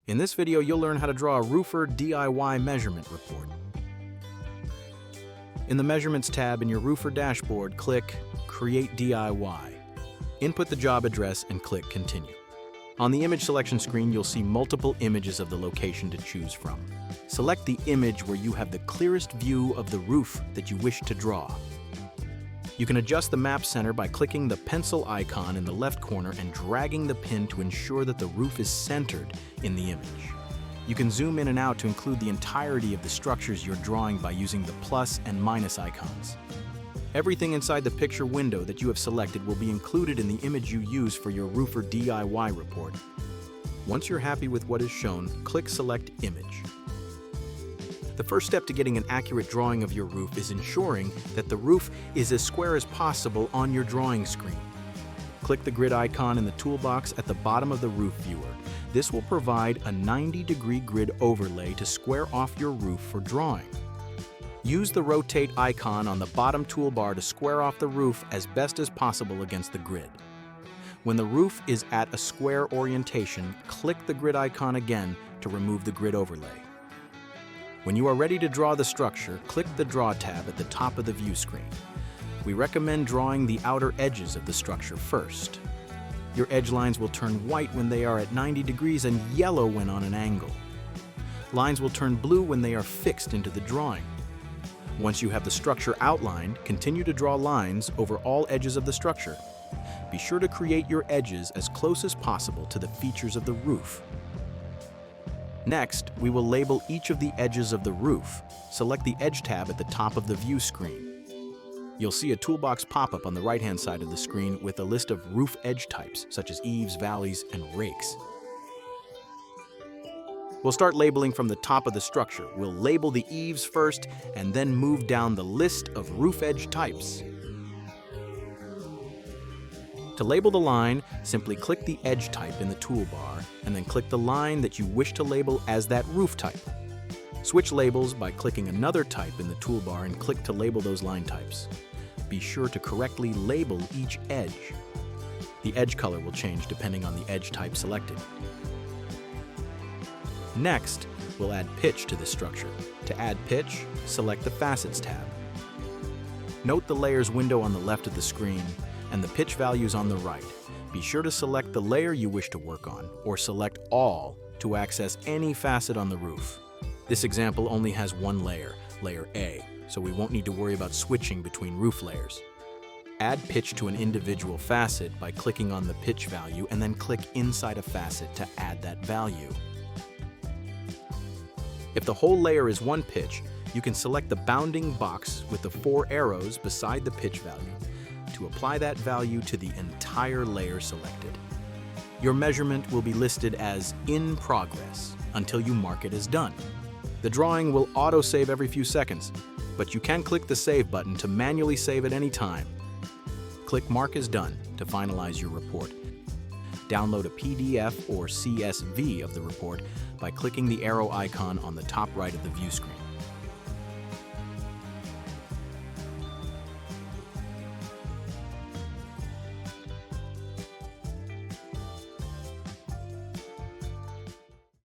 In this video, you'll learn how to draw a Roofr DIY measurement report. In the Measurements tab in your Roofr Dashboard, click Create DIY. Input the job address and click Continue. On the image selection screen, you'll see multiple images of the location to choose from. Select the image where you have the clearest view of the roof that you wish to draw. You can adjust the map center by clicking the pencil icon in the left corner and dragging the pin to ensure that the roof is centered in the image. You can zoom in and out to include the entirety of the structures you're drawing by using the plus and minus icons. Everything inside the picture window that you have selected will be included in the image you use for your Roofr DIY report. Once you're happy with what is shown, click Select Image. The first step to getting an accurate drawing of your roof is ensuring that the roof is as square as possible on your drawing screen. Click the grid icon in the toolbox at the bottom of the roof viewer. This will provide a 90-degree grid overlay to square off your roof for drawing. Use the rotate icon on the bottom toolbar to square off the roof as best as possible against the grid. When the roof is at a square orientation, click the grid icon again to remove the grid overlay. When you are ready to draw the structure, click the Draw tab at the top of the view screen. We recommend drawing the outer edges of the structure first. Your edge lines will turn white when they are at 90 degrees and yellow when on an angle. Lines will turn blue when they are fixed into the drawing. Once you have the structure outlined, continue to draw lines over all edges of the structure. Be sure to create your edges as close as possible to the features of the roof. Next, we will label each of the edges of the roof. Select the Edge tab at the top of the view screen. You'll see a toolbox pop-up on the right-hand side of the screen with a list of roof edge types, such as eaves, valleys, and rakes. We'll start labeling from the top of the structure. We'll label the eaves first, and then move down the list of roof edge types. To label the line, simply click the edge type in the toolbar, and then click the line that you wish to label as that roof type. Switch labels by clicking another type in the toolbar and click to label those line types. Be sure to correctly label each edge. The edge color will change depending on the edge type selected. Next, we'll add pitch to the structure. To add pitch, select the Facets tab. Note the Layers window on the left of the screen and the pitch values on the right. Be sure to select the layer you wish to work on, or select All to access any facet on the roof. This example only has one layer, layer A, so we won't need to worry about switching between roof layers. Add pitch to an individual facet by clicking on the pitch value and then click inside a facet to add that value. If the whole layer is one pitch, you can select the bounding box with the 4 arrows beside the pitch value to apply that value to the entire layer selected. Your measurement will be listed as in progress until you mark it as done. The drawing will auto-save every few seconds, but you can click the Save button to manually save at any time. Click Mark as Done to finalize your report. Download a PDF or CSV of the report by clicking the arrow icon on the top right of the view screen.